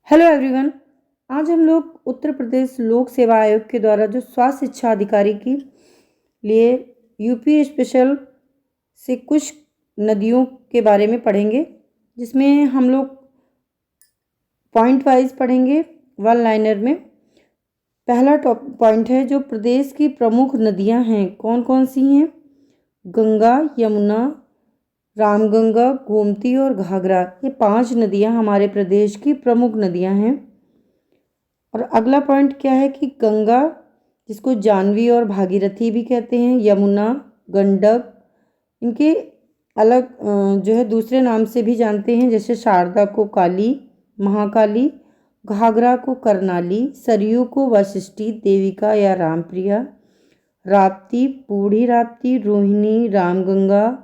Hello everyone. आज हम लोग उत्तर प्रदेश लोक सेवा आयोग के द्वारा जो स्वास्थ्य शिक्षा अधिकारी के लिए यूपी स्पेशल से कुछ नदियों के बारे में पढ़ेंगे, जिसमें हम लोग पॉइंट वाइज पढ़ेंगे वन लाइनर में। पहला पॉइंट है जो प्रदेश की प्रमुख नदियां हैं कौन कौन सी हैं। गंगा, यमुना, रामगंगा, गोमती और घाघरा, ये 5 नदियां हमारे प्रदेश की प्रमुख नदियां हैं। और अगला पॉइंट क्या है कि गंगा, जिसको जानवी और भागीरथी भी कहते हैं, यमुना, गंडक, इनके अलग जो है दूसरे नाम से भी जानते हैं, जैसे शारदा को काली, महाकाली, घाघरा को करनाली, सरयू को वशिष्ठी, देविका या रामप्रिया, राप्ती, बूढ़ी राप्ती, रोहिणी, रामगंगा,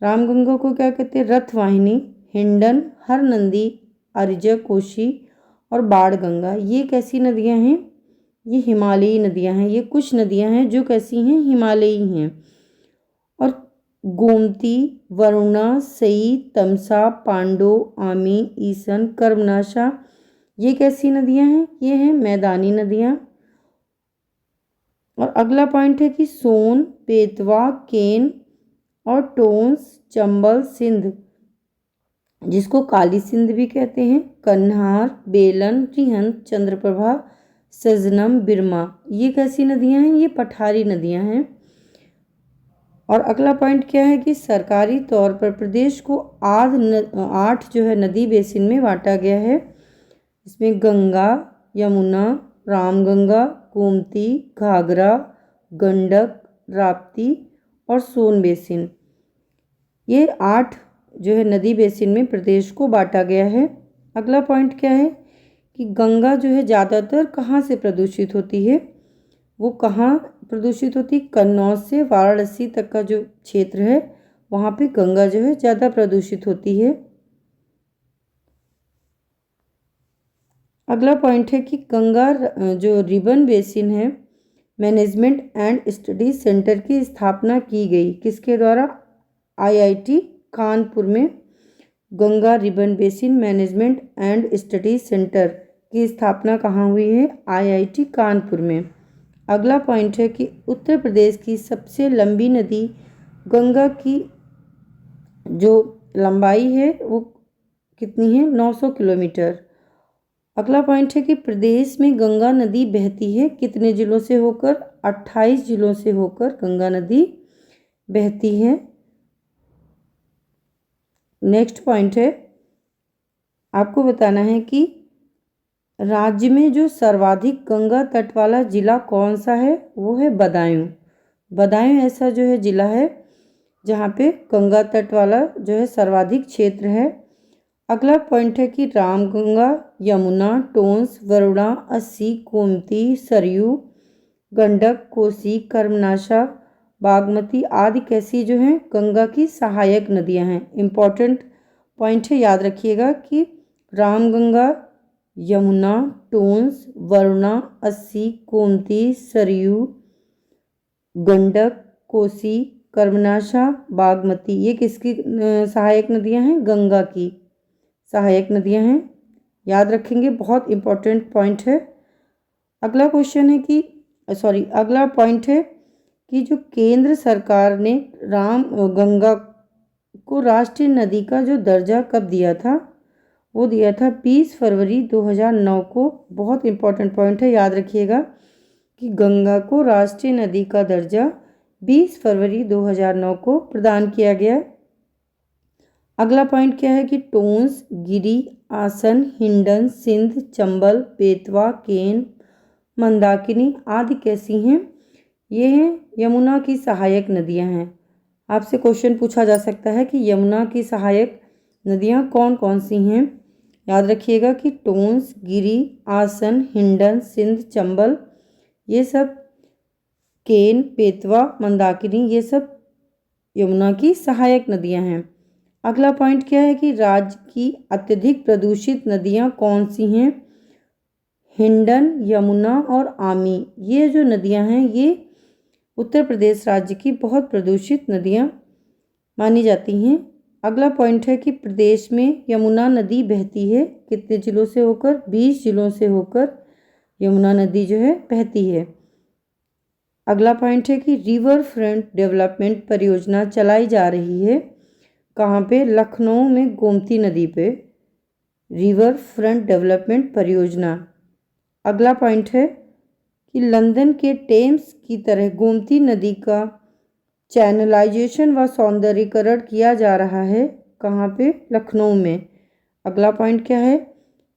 रामगंगा को क्या कहते हैं, रथवाहिनी, हिंडन, हरनंदी, अरिजक, कोशी और बाण गंगा। ये कैसी नदियां हैं? ये हिमालयी नदियां हैं। ये कुछ नदियां हैं जो कैसी हैं, हिमालयी हैं। और गोमती, वरुणा, सई, तमसा, पांडो, आमी, ईसन, कर्मनाशा, ये कैसी नदियां हैं? ये हैं मैदानी नदियां। और अगला पॉइंट है कि सोन, बेतवा, केन और टोंस, चंबल, सिंध, जिसको काली सिंध भी कहते हैं, कन्हार, बेलन, रिहंद, चंद्रप्रभा, सजनम, बिरमा, ये कैसी नदियां हैं? ये पठारी नदियां हैं। और अगला पॉइंट क्या है कि सरकारी तौर पर प्रदेश को 8 जो है नदी बेसिन में बांटा गया है। इसमें गंगा, यमुना, रामगंगा, गोमती, घाघरा, गंडक, राप्ती और सोन बेसिन, ये 8 जो है नदी बेसिन में प्रदेश को बांटा गया है। अगला पॉइंट क्या है कि गंगा जो है ज़्यादातर कहाँ से प्रदूषित होती है? वो कहाँ प्रदूषित होती है? कन्नौज से वाराणसी तक का जो क्षेत्र है वहाँ पे गंगा जो है ज़्यादा प्रदूषित होती है। अगला पॉइंट है कि गंगा जो रिबन बेसिन है मैनेजमेंट एंड स्टडी सेंटर की स्थापना की गई किसके द्वारा? आईआईटी कानपुर में Ganga ribbon basin management and study centre की स्थापना कहाँ हुई है? आईआईटी कानपुर में। अगला पॉइंट है कि उत्तर प्रदेश की सबसे लंबी नदी गंगा की जो लंबाई है वो कितनी है? 900 किलोमीटर। अगला पॉइंट है कि प्रदेश में गंगा नदी बहती है कितने जिलों से होकर? 28 जिलों से होकर गंगा नदी बहती है। नेक्स्ट पॉइंट है, आपको बताना है कि राज्य में जो सर्वाधिक गंगा तट वाला जिला कौन सा है? वो है बदायूं। बदायूं ऐसा जो है जिला है जहाँ पे गंगा तट वाला जो है सर्वाधिक क्षेत्र है। अगला पॉइंट है कि रामगंगा, यमुना, टोंस, वरुणा, अस्सी, गोमती, सरयू, गंडक, कोसी, कर्मनाशा, बागमती आदि कैसी जो हैं गंगा की सहायक नदियां हैं। इम्पॉर्टेंट पॉइंट है, याद रखिएगा कि रामगंगा, यमुना, टोंस, वरुणा, अस्सी, गोमती, सरयू, गंडक, कोसी, कर्मनाशा, बागमती, ये किसकी सहायक नदियां हैं? गंगा की सहायक नदियां हैं। याद रखेंगे, बहुत इम्पोर्टेंट पॉइंट है। अगला क्वेश्चन है कि अगला पॉइंट है कि जो केंद्र सरकार ने गंगा को राष्ट्रीय नदी का जो दर्जा कब दिया था? वो दिया था 20 फरवरी 2009 को। बहुत इम्पोर्टेंट पॉइंट है, याद रखिएगा कि गंगा को राष्ट्रीय नदी का दर्जा 20 फरवरी 2009 को प्रदान किया गया। अगला पॉइंट क्या है कि टोंस, गिरी, आसन, हिंडन, सिंध, चंबल, बेतवा, केन, मंदाकिनी आदि कैसी हैं? ये हैं यमुना की सहायक नदियां हैं। आपसे क्वेश्चन पूछा जा सकता है कि यमुना की सहायक नदियां कौन कौन सी हैं? याद रखिएगा कि टोंस, गिरी, आसन, हिंडन, सिंध, चंबल, ये सब, केन, बेतवा, मंदाकिनी, ये सब यमुना की सहायक नदियां हैं। अगला पॉइंट क्या है कि राज्य की अत्यधिक प्रदूषित नदियां कौन सी हैं? हिंडन, यमुना और आमी, ये जो नदियां हैं ये उत्तर प्रदेश राज्य की बहुत प्रदूषित नदियां मानी जाती हैं। अगला पॉइंट है कि प्रदेश में यमुना नदी बहती है कितने जिलों से होकर? 20 जिलों से होकर यमुना नदी जो है बहती है। अगला पॉइंट है कि रिवर फ्रंट डेवलपमेंट परियोजना चलाई जा रही है कहाँ पे? लखनऊ में गोमती नदी पे रिवर फ्रंट डेवलपमेंट परियोजना। अगला पॉइंट है कि लंदन के टेम्स की तरह गोमती नदी का चैनलाइजेशन व सौंदर्यीकरण किया जा रहा है कहाँ पे? लखनऊ में। अगला पॉइंट क्या है?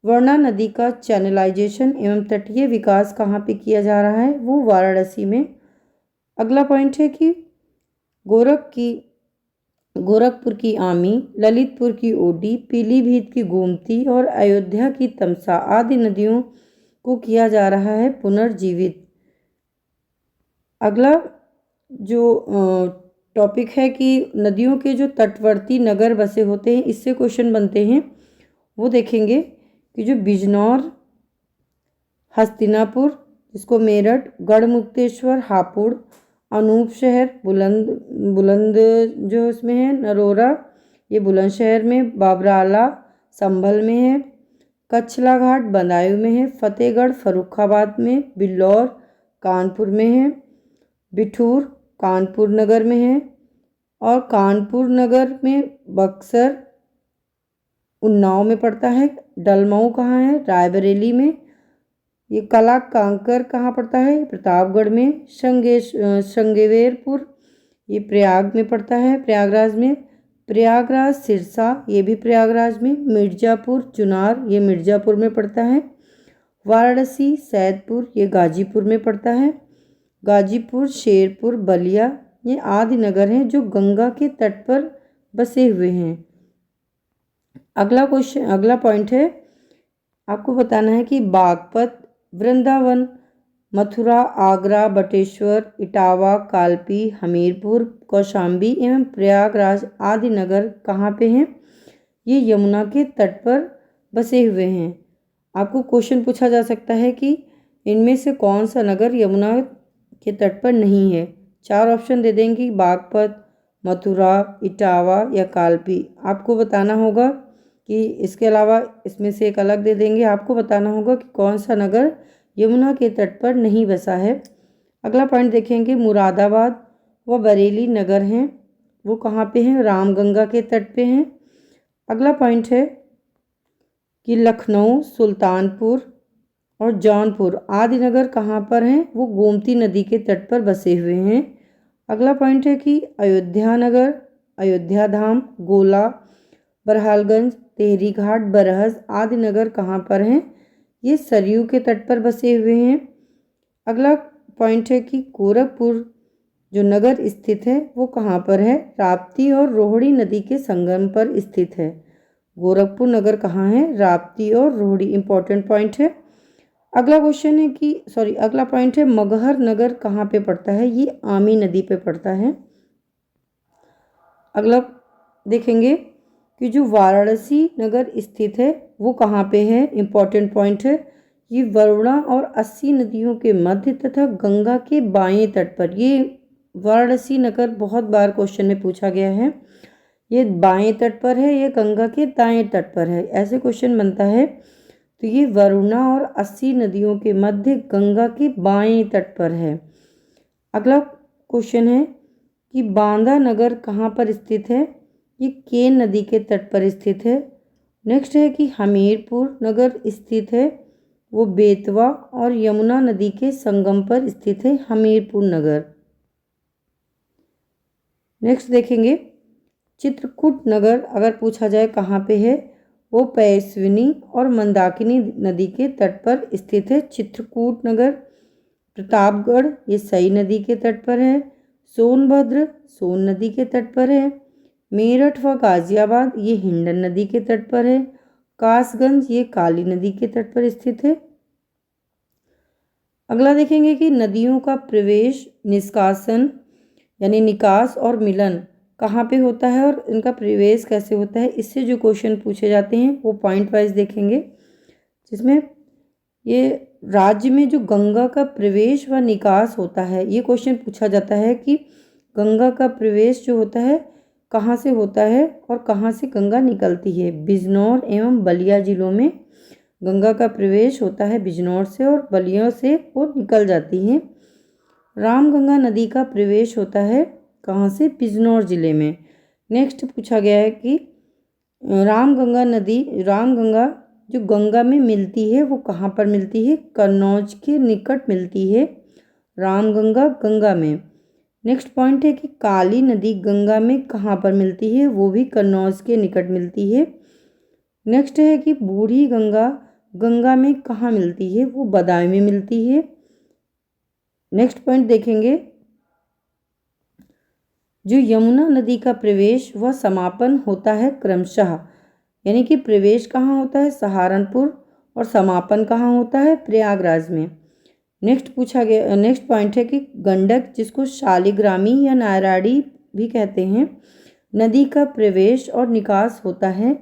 वर्णा नदी का चैनलाइजेशन एवं तटीय विकास कहाँ पे किया जा रहा है? वो वाराणसी में। अगला पॉइंट है कि गोरखपुर की आमी, ललितपुर की ओडी, पीलीभीत की गोमती और अयोध्या की तमसा आदि नदियों को किया जा रहा है पुनर्जीवित। अगला जो टॉपिक है कि नदियों के जो तटवर्ती नगर बसे होते हैं, इससे क्वेश्चन बनते हैं, वो देखेंगे कि जो बिजनौर, हस्तिनापुर, जिसको मेरठ, गढ़मुक्तेश्वर, हापुड़, अनूपशहर, बुलंद जो इसमें है, नरोरा ये बुलंदशहर में, बाबराला संभल में है, कच्छला घाट बदायूं में है, फतेहगढ़ फर्रुखाबाद में, बिल्लौर कानपुर में है, बिठूर कानपुर नगर में है और कानपुर नगर में बक्सर उन्नाव में पड़ता है। डलमऊ कहाँ है? रायबरेली में। ये कला कांकर कहाँ पड़ता है? प्रतापगढ़ में। श्रृंगेवेरपुर ये प्रयाग में पड़ता है, प्रयागराज में। प्रयागराज सिरसा ये भी प्रयागराज में। मिर्ज़ापुर चुनार ये मिर्ज़ापुर में पड़ता है। वाराणसी सैदपुर ये गाजीपुर में पड़ता है। गाजीपुर, शेरपुर, बलिया ये आदि नगर हैं जो गंगा के तट पर बसे हुए हैं। अगला पॉइंट है, आपको बताना है कि बागपत, वृंदावन, मथुरा, आगरा, बटेश्वर, इटावा, कालपी, हमीरपुर, कौशाम्बी एवं प्रयागराज आदि नगर कहाँ पे हैं? ये यमुना के तट पर बसे हुए हैं। आपको क्वेश्चन पूछा जा सकता है कि इनमें से कौन सा नगर यमुना के तट पर नहीं है? 4 ऑप्शन दे देंगे, बागपत, मथुरा, इटावा या कालपी। आपको बताना होगा कि इसके अलावा इसमें से एक अलग दे देंगे, आपको बताना होगा कि कौन सा नगर यमुना के तट पर नहीं बसा है। अगला पॉइंट देखेंगे, मुरादाबाद व बरेली नगर हैं, वो कहाँ पे हैं? रामगंगा के तट पे हैं। अगला पॉइंट है कि लखनऊ, सुल्तानपुर और जौनपुर आदि नगर कहाँ पर हैं? वो गोमती नदी के तट पर बसे हुए हैं। अगला पॉइंट है कि अयोध्या नगर, अयोध्या धाम, गोला, बरहालगंज, तेहरी घाट, बरहज आदि नगर कहाँ पर हैं? ये सरयू के तट पर बसे हुए हैं। अगला पॉइंट है कि गोरखपुर जो नगर स्थित है वो कहाँ पर है? राप्ती और रोहिणी नदी के संगम पर स्थित है। गोरखपुर नगर कहाँ है? राप्ती और रोहिणी। इंपॉर्टेंट पॉइंट है। अगला क्वेश्चन है कि अगला पॉइंट है, मगहर नगर कहाँ पे पड़ता है? ये आमी नदी पे पड़ता है। अगला देखेंगे कि जो वाराणसी नगर स्थित है वो कहाँ पे है? इंपॉर्टेंट पॉइंट है, ये वरुणा और अस्सी नदियों के मध्य तथा गंगा के बाएं तट पर। ये वाराणसी नगर बहुत बार क्वेश्चन में पूछा गया है। ये बाएं तट पर है, ये गंगा के दाएं तट पर है, ऐसे क्वेश्चन बनता है। तो ये वरुणा और अस्सी नदियों के मध्य गंगा के बाएं तट पर है। अगला क्वेश्चन है कि बांदा नगर कहाँ पर स्थित है? ये केन नदी के तट पर स्थित है। नेक्स्ट है कि हमीरपुर नगर स्थित है, वो बेतवा और यमुना नदी के संगम पर स्थित है हमीरपुर नगर। नेक्स्ट देखेंगे, चित्रकूट नगर अगर पूछा जाए कहाँ पे है, वो पयस्विनी और मंदाकिनी नदी के तट पर स्थित है चित्रकूट नगर। प्रतापगढ़ ये सई नदी के तट पर है। सोनभद्र सोन नदी के तट पर है। मेरठ व गाजियाबाद ये हिंडन नदी के तट पर है। कासगंज ये काली नदी के तट पर स्थित है। अगला देखेंगे कि नदियों का प्रवेश, निष्कासन यानी निकास और मिलन कहाँ पे होता है और इनका प्रवेश कैसे होता है, इससे जो क्वेश्चन पूछे जाते हैं वो पॉइंट वाइज देखेंगे, जिसमें ये राज्य में जो गंगा का प्रवेश व निकास होता है, ये क्वेश्चन पूछा जाता है कि गंगा का प्रवेश जो होता है कहाँ से होता है और कहाँ से गंगा निकलती है? बिजनौर एवं बलिया जिलों में गंगा का प्रवेश होता है बिजनौर से और बलिया से वो निकल जाती है। रामगंगा नदी का प्रवेश होता है कहाँ से? बिजनौर जिले में। नेक्स्ट पूछा गया है कि रामगंगा जो गंगा में मिलती है वो कहाँ पर मिलती है? कन्नौज के निकट मिलती है रामगंगा गंगा में। नेक्स्ट पॉइंट है कि काली नदी गंगा में कहाँ पर मिलती है? वो भी कन्नौज के निकट मिलती है। नेक्स्ट है कि बूढ़ी गंगा गंगा में कहाँ मिलती है? वो बदायूं में मिलती है। नेक्स्ट पॉइंट देखेंगे, जो यमुना नदी का प्रवेश व समापन होता है क्रमशः, यानी कि प्रवेश कहाँ होता है? सहारनपुर, और समापन कहाँ होता है? प्रयागराज में। नेक्स्ट पॉइंट है कि गंडक, जिसको शालिग्रामी या नारायणी भी कहते हैं, नदी का प्रवेश और निकास होता है,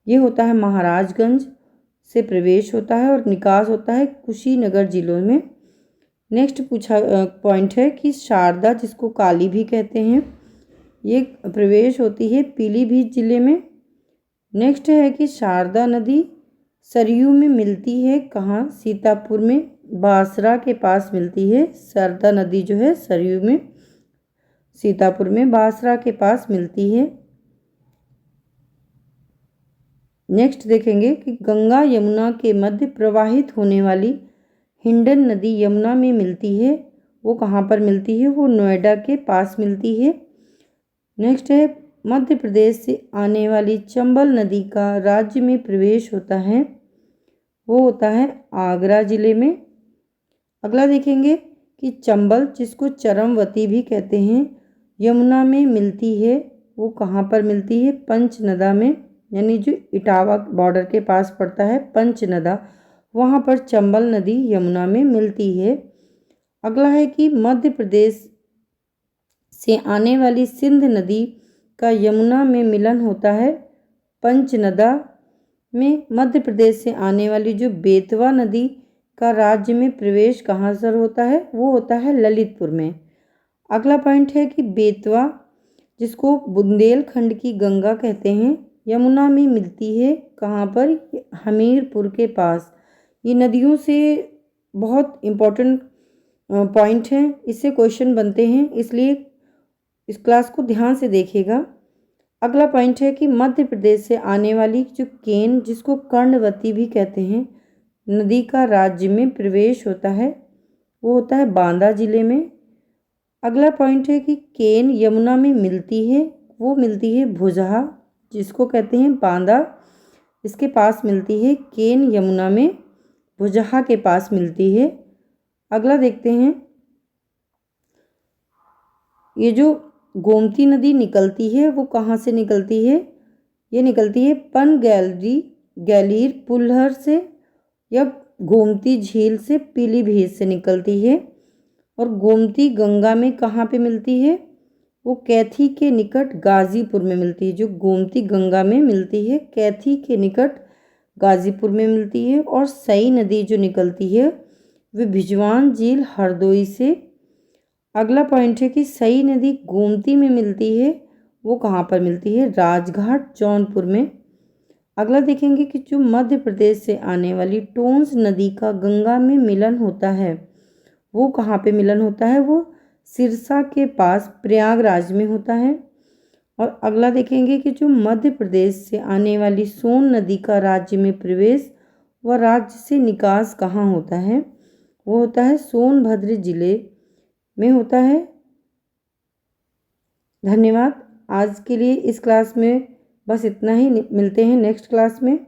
ये होता है महाराजगंज से प्रवेश होता है और निकास होता है कुशीनगर जिलों में। नेक्स्ट पॉइंट है कि शारदा, जिसको काली भी कहते हैं, ये प्रवेश होती है पीलीभीत जिले में। नेक्स्ट है कि शारदा नदी सरयू में मिलती है कहाँ? सीतापुर में, बासरा के पास मिलती है। शारदा नदी जो है सरयू में, सीतापुर में, बासरा के पास मिलती है। नेक्स्ट देखेंगे कि गंगा यमुना के मध्य प्रवाहित होने वाली हिंडन नदी यमुना में मिलती है, वो कहाँ पर मिलती है? वो नोएडा के पास मिलती है। नेक्स्ट है मध्य प्रदेश से आने वाली चंबल नदी का राज्य में प्रवेश होता है, वो होता है आगरा जिले में। अगला देखेंगे कि चंबल, जिसको चरमवती भी कहते हैं, यमुना में मिलती है, वो कहाँ पर मिलती है? पंचनदा में, यानी जो इटावा बॉर्डर के पास पड़ता है पंचनदा, वहाँ पर चंबल नदी यमुना में मिलती है। अगला है कि मध्य प्रदेश से आने वाली सिंध नदी का यमुना में मिलन होता है पंचनदा में। मध्य प्रदेश से आने वाली जो बेतवा नदी का राज्य में प्रवेश कहाँ से होता है? वो होता है ललितपुर में। अगला पॉइंट है कि बेतवा, जिसको बुंदेलखंड की गंगा कहते हैं, यमुना में मिलती है कहाँ पर? हमीरपुर के पास। ये नदियों से बहुत इम्पोर्टेंट पॉइंट हैं, इससे क्वेश्चन बनते हैं, इसलिए इस क्लास को ध्यान से देखिएगा। अगला पॉइंट है कि मध्य प्रदेश से आने वाली जो केन, जिसको कर्णवती भी कहते हैं, नदी का राज्य में प्रवेश होता है, वो होता है बांदा जिले में। अगला पॉइंट है कि केन यमुना में मिलती है, वो मिलती है भुजहा, जिसको कहते हैं बांदा, इसके पास मिलती है केन, यमुना में भुजहा के पास मिलती है। अगला देखते हैं, ये जो गोमती नदी निकलती है वो कहाँ से निकलती है? ये निकलती है गैलीर पुलहर से या गोमती झील से, पीलीभीत से निकलती है। और गोमती गंगा में कहाँ पे मिलती है? वो कैथी के निकट गाजीपुर में मिलती है। जो गोमती गंगा में मिलती है कैथी के निकट गाजीपुर में मिलती है। और सई नदी जो निकलती है वे भिजवान झील हरदोई से। अगला पॉइंट है कि सई नदी गोमती में मिलती है, वो कहाँ पर मिलती है? राजघाट जौनपुर में। अगला देखेंगे कि जो मध्य प्रदेश से आने वाली टोंस नदी का गंगा में मिलन होता है, वो कहाँ पे मिलन होता है? वो सिरसा के पास प्रयागराज में होता है। और अगला देखेंगे कि जो मध्य प्रदेश से आने वाली सोन नदी का राज्य में प्रवेश व राज्य से निकास कहाँ होता है? वो होता है सोनभद्र जिले में होता है। धन्यवाद। आज के लिए इस क्लास में बस इतना ही, मिलते हैं नेक्स्ट क्लास में।